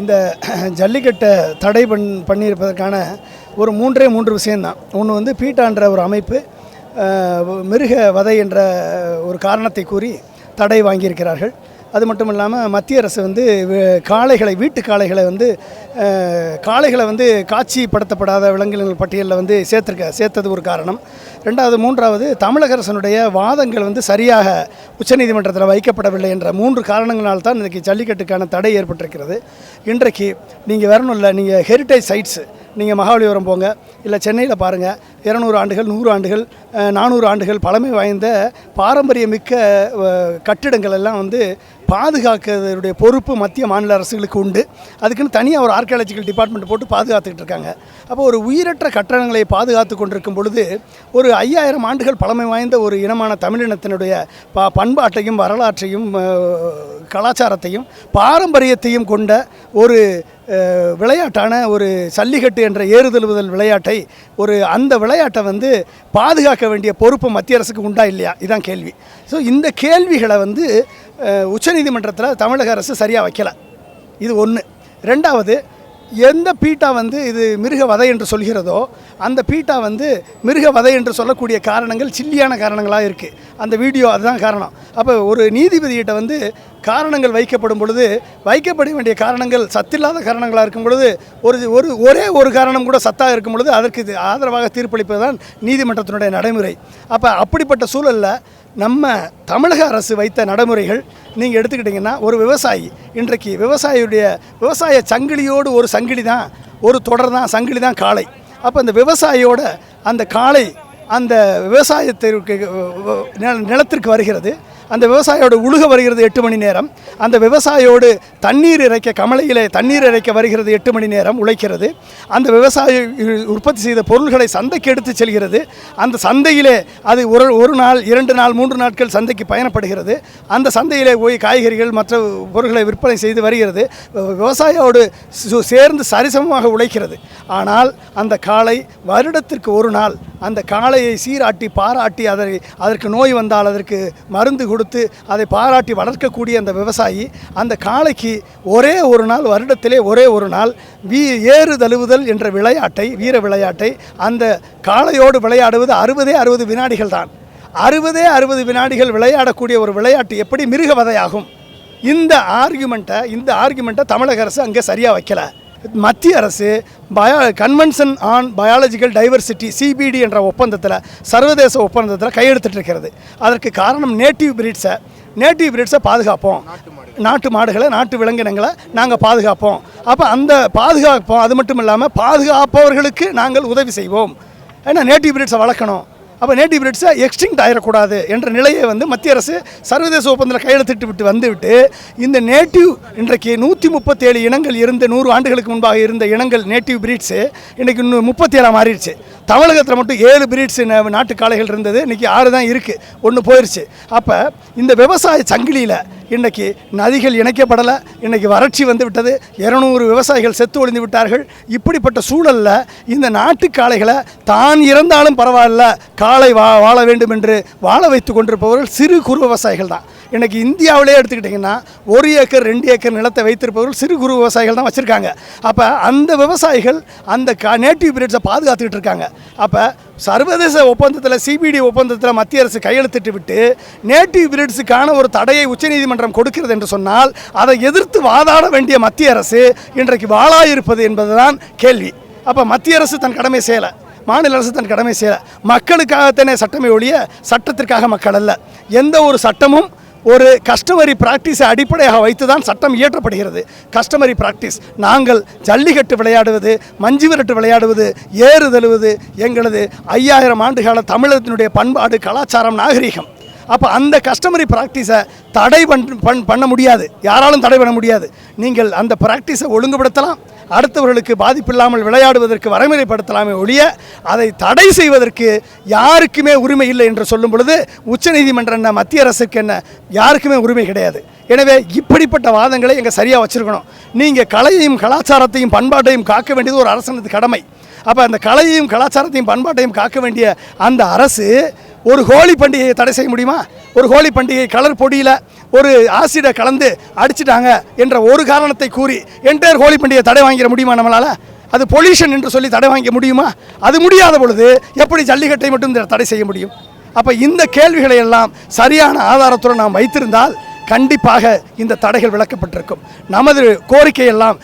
இந்த ஜல்லிக்கட்டை தடை பண்ணியிருப்பதற்கான ஒரு மூன்று விஷயந்தான். ஒன்று வந்து பீட்டான்ற ஒரு அமைப்பு மிருக வதை என்ற ஒரு காரணத்தை கூறி தடை வாங்கியிருக்கிறார்கள். அது மட்டும் இல்லாமல் மத்திய அரசு வந்து வீட்டு காளைகளை வந்து காட்சிப்படுத்தப்படாத விலங்குகள் பட்டியலில் வந்து சேர்த்தது ஒரு காரணம். மூன்றாவது தமிழக அரசனுடைய வாதங்கள் வந்து சரியாக உச்சநீதிமன்றத்தில் வைக்கப்படவில்லை என்ற 3 காரணங்களால் தான் இன்றைக்கி ஜல்லிக்கட்டுக்கான தடை ஏற்பட்டிருக்கிறது. இன்றைக்கு நீங்கள் வரணும் இல்லை, நீங்கள் ஹெரிட்டேஜ் சைட்ஸு நீங்கள் மகாபலிபுரம் போங்க, இல்லை சென்னையில் பாருங்கள், 200 ஆண்டுகள் 100 ஆண்டுகள் 400 ஆண்டுகள் பழமை வாய்ந்த பாரம்பரியமிக்க கட்டிடங்கள் எல்லாம் வந்து பாதுகாக்கிறதுடைய பொறுப்பு மத்திய மாநில அரசுகளுக்கு உண்டு. அதுக்குன்னு தனியாக ஒரு ஆர்கியாலஜிக்கல் டிபார்ட்மெண்ட் போட்டு பாதுகாத்துக்கிட்டு இருக்காங்க. அப்போ ஒரு உயிரற்ற கட்டடங்களை பாதுகாத்து கொண்டிருக்கும் பொழுது ஒரு 5000 ஆண்டுகள் பழமை வாய்ந்த ஒரு இனமான தமிழினத்தினுடைய பண்பாட்டையும் வரலாற்றையும் கலாச்சாரத்தையும் பாரம்பரியத்தையும் கொண்ட ஒரு விளையாட்டான ஒரு ஜல்லிக்கட்டு என்ற ஏறுதழுவுதல் விளையாட்டை அந்த விளையாட்டை வந்து பாதுகாக்க வேண்டிய பொறுப்பு மத்திய அரசுக்கு உண்டா இல்லையா, இதுதான் கேள்வி. ஸோ இந்த கேள்விகளை வந்து உச்சநீதிமன்றத்தில் தமிழக அரசு சரியாக வைக்கலை. இது ஒன்று. ரெண்டாவது, எந்த பீட்டா வந்து இது மிருக வதை என்று சொல்கிறதோ அந்த பீட்டா வந்து மிருக வதை என்று சொல்லக்கூடிய காரணங்கள் சில்லியான காரணங்களாக இருக்குது. அந்த வீடியோ அதுதான் காரணம். அப்போ ஒரு நீதிபதியிட்ட வந்து காரணங்கள் வைக்கப்படும் பொழுது வைக்கப்பட வேண்டிய காரணங்கள் சத்தில்லாத காரணங்களாக இருக்கும் பொழுது ஒரே ஒரு காரணம் கூட சத்தாக இருக்கும் பொழுது அதற்கு ஆதரவாக தீர்ப்பளிப்பது தான் நீதிமன்றத்தினுடைய நடைமுறை. அப்போ அப்படிப்பட்ட சூழலில் நம்ம தமிழக அரசு வைத்த நடைமுறைகள் நீங்கள் எடுத்துக்கிட்டிங்கன்னா, ஒரு விவசாயி இன்றைக்கு விவசாய சங்கிலியோடு ஒரு சங்கிலி தான், ஒரு தொடர் தான், சங்கிலி தான் காளை. அப்போ அந்த விவசாயியோட அந்த காளை அந்த விவசாயத்திற்கு நிலத்திற்கு வருகிறது. அந்த விவசாயியோடு உழுக வருகிறது 8 மணி நேரம். அந்த விவசாயியோடு கமலையிலே தண்ணீர் இறைக்க வருகிறது 8 மணி நேரம் உழைக்கிறது. அந்த விவசாயி உற்பத்தி செய்த பொருள்களை சந்தைக்கு எடுத்து செல்கிறது. அந்த சந்தையிலே அது ஒரு நாள் 2 நாள் 3 நாட்கள் சந்தைக்கு பயணப்படுகிறது. அந்த சந்தையிலே போய் காய்கறிகள் மற்ற பொருட்களை விற்பனை செய்து வருகிறது. விவசாயியோடு சேர்ந்து சரிசமமாக உழைக்கிறது. ஆனால் அந்த காளை வருடத்திற்கு ஒரு நாள் அந்த காளையை சீராட்டி பாராட்டி அதற்கு நோய் வந்தால் அதற்கு மருந்து கொடுத்து அதை பாராட்டி வளர்க்கக்கூடிய அந்த விவசாயி அந்த காளைக்கு ஒரே ஒரு நாள், வருடத்திலே ஒரே ஒரு நாள் ஏறு தழுவுதல் என்ற வீர விளையாட்டை அந்த காளையோடு விளையாடுவது 60 வினாடிகள் தான். 60 வினாடிகள் விளையாடக்கூடிய ஒரு விளையாட்டு எப்படி மிருகவதையாகும்? இந்த ஆர்குமெண்ட்டை தமிழக அரசு அங்கே சரியாக வைக்கலை. மத்திய அரசு convention on biological diversity CBD என்ற சர்வதேச ஒப்பந்தத்தில் கையெழுத்திட்டு இருக்கிறது. அதற்கு காரணம் நேட்டிவ் பிரீட்ஸை பாதுகாப்போம், நாட்டு மாடுகளை நாட்டு விலங்கினங்களை நாங்கள் பாதுகாப்போம். அப்போ அந்த பாதுகாப்போம். அது மட்டும் இல்லாமல் பாதுகாப்பவர்களுக்கு நாங்கள் உதவி செய்வோம். ஏன்னா நேட்டிவ் பிரீட்ஸை வளர்க்கணும். அப்போ நேட்டிவ் பிரீட்ஸை எக்ஸ்டிங்க்ட் ஆகிடக்கூடாது என்ற நிலையை வந்து மத்திய அரசு சர்வதேச ஒப்பந்தத்தில் கையெழுத்திட்டு வந்துவிட்டு இந்த நேட்டிவ் இன்றைக்கு 137 இனங்கள் 100 ஆண்டுகளுக்கு முன்பாக இருந்த இனங்கள் நேட்டிவ் பிரீட்ஸு இன்றைக்கி 37 மாறிடுச்சு. தமிழகத்தில் மட்டும் 7 பிரீட்ஸ் நாட்டு காளைகள் இருந்தது, இன்றைக்கி 6 தான் இருக்குது, 1 போயிடுச்சு. அப்போ இந்த விவசாய சங்கிலியில் இன்றைக்கி நதிகள் இணைக்கப்படலை, இன்றைக்கி வறட்சி வந்து விட்டது, 200 விவசாயிகள் செத்து ஒழிந்து விட்டார்கள். இப்படிப்பட்ட சூழலில் இந்த நாட்டு காளைகளை தான் இறந்தாலும் பரவாயில்ல காளை வாழ வேண்டும் என்று வாழ வைத்து கொண்டிருப்பவர்கள் சிறு குறு விவசாயிகள் தான். இன்றைக்கி இந்தியாவிலே எடுத்துக்கிட்டிங்கன்னா 1 ஏக்கர் 2 ஏக்கர் நிலத்தை வைத்திருப்பவர்கள் சிறு குறு விவசாயிகள் தான் வச்சுருக்காங்க. அப்போ அந்த விவசாயிகள் அந்த நேட்டிவ் பிரீட்ஸை பாதுகாத்துக்கிட்டு இருக்காங்க. அப்போ சர்வதேச ஒப்பந்தத்தில் CBD ஒப்பந்தத்தில் மத்திய அரசு கையெழுத்திட்டு விட்டு நேட்டிவ் பிரீட்ஸுக்கான ஒரு தடையை உச்சநீதிமன்றம் கொடுக்கிறது என்று சொன்னால் அதை எதிர்த்து வாதாட வேண்டிய மத்திய அரசு இன்றைக்கு வாளாயிருப்பது என்பதுதான் கேள்வி. அப்போ மத்திய அரசு தன் கடமை செய்யலை, மாநில அரசு தன் கடமை செய்யலை. மக்களுக்காகத்தானே சட்டமே ஒழிய சட்டத்திற்காக மக்கள் அல்ல. எந்த ஒரு சட்டமும் ஒரு கஸ்டமரி பிராக்டிஸை அடிப்படையாக வைத்து தான் சட்டம் இயற்றப்படுகிறது. கஸ்டமரி பிராக்டிஸ், நாங்கள் ஜல்லிக்கட்டு விளையாடுவது, மஞ்சு விரட்டு விளையாடுவது, ஏறு தழுவது எங்களது 5000 ஆண்டுகால தமிழகத்தினுடைய பண்பாடு, கலாச்சாரம், நாகரிகம். அப்போ அந்த கஸ்டமரி ப்ராக்டிஸை தடை பண்ண முடியாது, யாராலும் தடை பண்ண முடியாது. நீங்கள் அந்த ப்ராக்டிஸை ஒழுங்குபடுத்தலாம், அடுத்தவர்களுக்கு பாதிப்பில்லாமல் விளையாடுவதற்கு வரைமுறைப்படுத்தலாமே ஒழிய அதை தடை செய்வதற்கு யாருக்குமே உரிமை இல்லை என்று சொல்லும் பொழுது உச்சநீதிமன்றம் என்ன, மத்திய அரசுக்கு என்ன, யாருக்குமே உரிமை கிடையாது. எனவே இப்படிப்பட்ட வாதங்களை எங்கள் சரியாக வச்சுருக்கணும். நீங்கள் கலையையும் கலாச்சாரத்தையும் பண்பாட்டையும் காக்க வேண்டியது ஒரு அரசனது கடமை. அப்போ அந்த கலையையும் கலாச்சாரத்தையும் பண்பாட்டையும் காக்க வேண்டிய அந்த அரசு ஒரு ஹோலி பண்டிகையை தடை செய்ய முடியுமா? ஒரு ஹோலி பண்டிகை கலர் பொடியில் ஒரு ஆசிடை கலந்து அடிச்சிட்டாங்க என்ற ஒரு காரணத்தை கூறி என்டையர் ஹோலி பண்டிகையை தடை வாங்கிட முடியுமா நம்மளால்? அது பொல்யூஷன் என்று சொல்லி தடை வாங்க முடியுமா? அது முடியாத பொழுது எப்படி ஜல்லிக்கட்டை மட்டும் தடை செய்ய முடியும்? அப்போ இந்த கேள்விகளை எல்லாம் சரியான ஆதாரத்துடன் நாம் வைத்திருந்தால் கண்டிப்பாக இந்த தடைகள் விளக்கப்பட்டிருக்கும். நமது கோரிக்கையெல்லாம்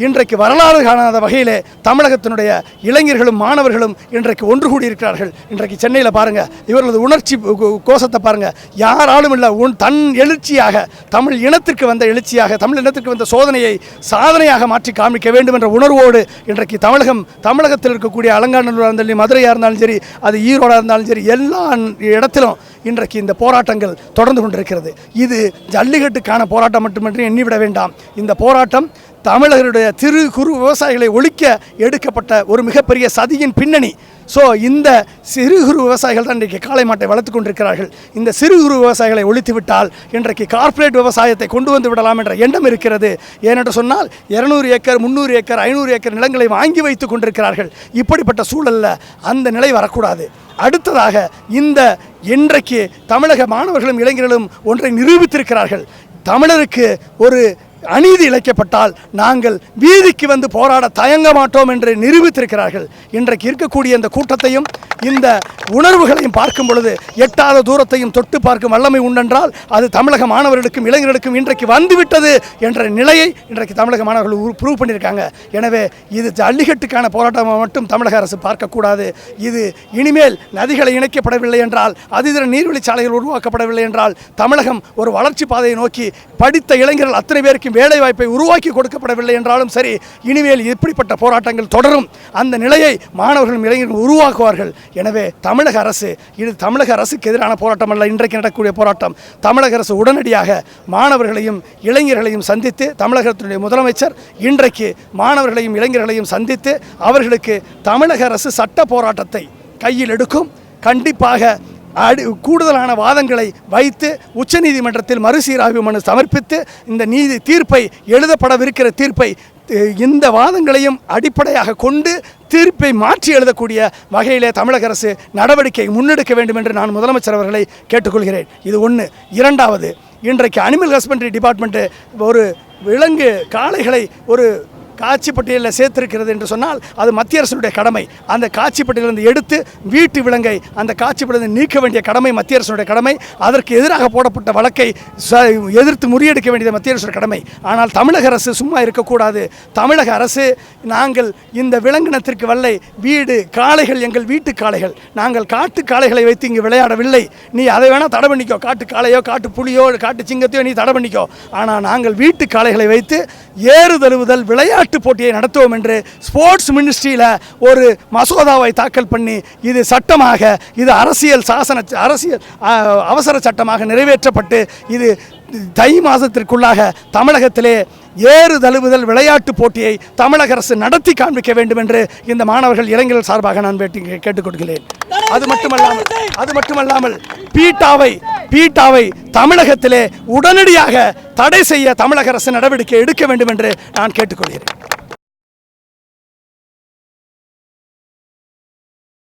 இன்றைக்கு வரலாறு காணாத வகையிலே தமிழகத்தினுடைய இளைஞர்களும் மாணவர்களும் இன்றைக்கு ஒன்று கூடியிருக்கிறார்கள். இன்றைக்கு சென்னையில் பாருங்கள், இவர்களது உணர்ச்சி கோஷத்தை பாருங்கள். யாராலும் இல்லை, தன் எழுச்சியாக, தமிழ் இனத்திற்கு வந்த எழுச்சியாக, தமிழ் இனத்திற்கு வந்த சோதனையை சாதனையாக மாற்றி காமிக்க வேண்டும் என்ற உணர்வோடு இன்றைக்கு தமிழகத்தில் இருக்கக்கூடிய அலங்காநல்லூராக இருந்தாலும் சரி, மதுரையாக இருந்தாலும் சரி, அது ஈரோடாக இருந்தாலும் சரி, எல்லா இடத்திலும் இன்றைக்கு இந்த போராட்டங்கள் தொடர்ந்து கொண்டிருக்கிறது. இது ஜல்லிக்கட்டுக்கான போராட்டம் மட்டுமின்றி எண்ணிவிட வேண்டாம். இந்த போராட்டம் தமிழர்களுடைய சிறு குறு விவசாயிகளை ஒழிக்க எடுக்கப்பட்ட ஒரு மிகப்பெரிய சதியின் பின்னணி. ஸோ இந்த சிறு குறு விவசாயிகள் தான் இன்றைக்கு காளை மாட்டை வளர்த்து கொண்டிருக்கிறார்கள். இந்த சிறு குறு விவசாயிகளை ஒழித்து விட்டால் இன்றைக்கு கார்ப்பரேட் விவசாயத்தை கொண்டு வந்து விடலாம் என்ற எண்ணம் இருக்கிறது. ஏனென்று சொன்னால் 200 ஏக்கர் 300 ஏக்கர் 500 ஏக்கர் நிலங்களை வாங்கி வைத்து கொண்டிருக்கிறார்கள். இப்படிப்பட்ட சூழலில் அந்த நிலை வரக்கூடாது. அடுத்ததாக இன்றைக்கு தமிழக மாணவர்களும் இளைஞர்களும் ஒன்றை நிரூபித்திருக்கிறார்கள். தமிழருக்கு ஒரு அநீதி இழைக்கப்பட்டால் நாங்கள் வீதிக்கு வந்து போராட தயங்க மாட்டோம் என்று நிரூபித்திருக்கிறார்கள். இன்றைக்கு இருக்கக்கூடிய இந்த கூட்டத்தையும் இந்த உணர்வுகளையும் பார்க்கும் பொழுது எட்டாத தூரத்தையும் தொட்டு பார்க்கும் வல்லமை உண்டென்றால் அது தமிழக மாணவர்களுக்கும் இளைஞர்களுக்கும் இன்றைக்கு வந்துவிட்டது என்ற நிலையை இன்றைக்கு தமிழக மாணவர்கள் ப்ரூவ் பண்ணியிருக்காங்க. எனவே இது ஜல்லிக்கட்டுக்கான போராட்டமாக மட்டும் தமிழக அரசு பார்க்கக்கூடாது. இது இனிமேல் நதிகளை இணைக்கப்படவில்லை என்றால், அதிதர நீர்வழிச்சாலைகள் உருவாக்கப்படவில்லை என்றால், தமிழகம் ஒரு வளர்ச்சி பாதையை நோக்கி படித்த இளைஞர்கள் அத்தனை பேருக்கும் வேலை வாய்ப்பை உருவாக்கி கொடுக்கப்படவில்லை என்றாலும் சரி, இனிமேல் இப்படிப்பட்ட போராட்டங்கள் தொடரும். அந்த நிலையை மாணவர்களும் இளைஞர்கள் உருவாக்குவார்கள். எனவே தமிழக அரசு, இது தமிழக அரசுக்கு எதிரான போராட்டம் அல்ல. இன்றைக்கு நடக்கக்கூடிய போராட்டம் தமிழக அரசு உடனடியாக மாணவர்களையும் இளைஞர்களையும் சந்தித்து, தமிழகத்தினுடைய முதலமைச்சர் இன்றைக்கு மாணவர்களையும் இளைஞர்களையும் சந்தித்து அவர்களுக்கு தமிழக அரசு சட்ட போராட்டத்தை கையில் எடுக்கும். கண்டிப்பாக கூடுதலான வாதங்களை வைத்து உச்சநீதிமன்றத்தில் மறுசீராய்வு மனு சமர்ப்பித்து இந்த தீர்ப்பை எழுதப்படவிருக்கிற தீர்ப்பை இந்த வாதங்களையும் அடிப்படையாக கொண்டு தீர்ப்பை மாற்றி எழுதக்கூடிய வகையிலே தமிழக அரசு நடவடிக்கை முன்னெடுக்க வேண்டும் என்று நான் முதலமைச்சர் அவர்களை கேட்டுக்கொள்கிறேன். இது ஒன்று. இரண்டாவது, இன்றைக்கு அனிமல் ஹஸ்பண்டரி டிபார்ட்மெண்ட்டு ஒரு விலங்கு காளைகளை ஒரு காட்சி பட்டியலில் சேர்த்திருக்கிறது என்று சொன்னால் அது மத்திய அரசுடைய கடமை. அந்த காட்சி பட்டியலிருந்து எடுத்து வீட்டு விலங்கை அந்த காட்சி பட்டியலிருந்து நீக்க வேண்டிய கடமை மத்திய அரசுடைய கடமை. அதற்கு எதிராக போடப்பட்ட வழக்கை எதிர்த்து முறியடிக்க வேண்டியது மத்திய அரசுடைய கடமை. ஆனால் தமிழக அரசு சும்மா இருக்கக்கூடாது. தமிழக அரசு, நாங்கள் இந்த விலங்கினத்திற்கு வல்லை, வீடு காளைகள் எங்கள் வீட்டு காளைகள், நாங்கள் காட்டு காளைகளை வைத்து இங்கு விளையாடவில்லை, நீ அதை வேணால் தடை பண்ணிக்கோ, காட்டு காளையோ காட்டு புலியோ காட்டு சிங்கத்தையோ நீ தடை பண்ணிக்கோ, ஆனால் நாங்கள் வீட்டு காளைகளை வைத்து ஏறு தழுவுதல் விளையாட்டு போட்டியை நடத்துவோம் என்று ஸ்போர்ட்ஸ் மினிஸ்ட்ரியில் ஒரு மசோதாவை தாக்கல் பண்ணி இது சட்டமாக, இது அரசியல் அவசர சட்டமாக நிறைவேற்றப்பட்டு இது தை மாதத்திற்குள்ளாக தமிழகத்திலே ஏறு தழுவுதல் விளையாட்டு போட்டியை தமிழக அரசு நடத்தி காண்பிக்க வேண்டும் என்று இந்த மாணவர்கள் இளைஞர்கள் சார்பாக நான் கேட்டுக்கொள்கிறேன். அது மட்டுமல்லாமல் பீட்டாவை தமிழகத்திலே உடனடியாக தடை செய்ய தமிழக அரசு நடவடிக்கை எடுக்க வேண்டும் என்று நான் கேட்டுக்கொள்கிறேன்.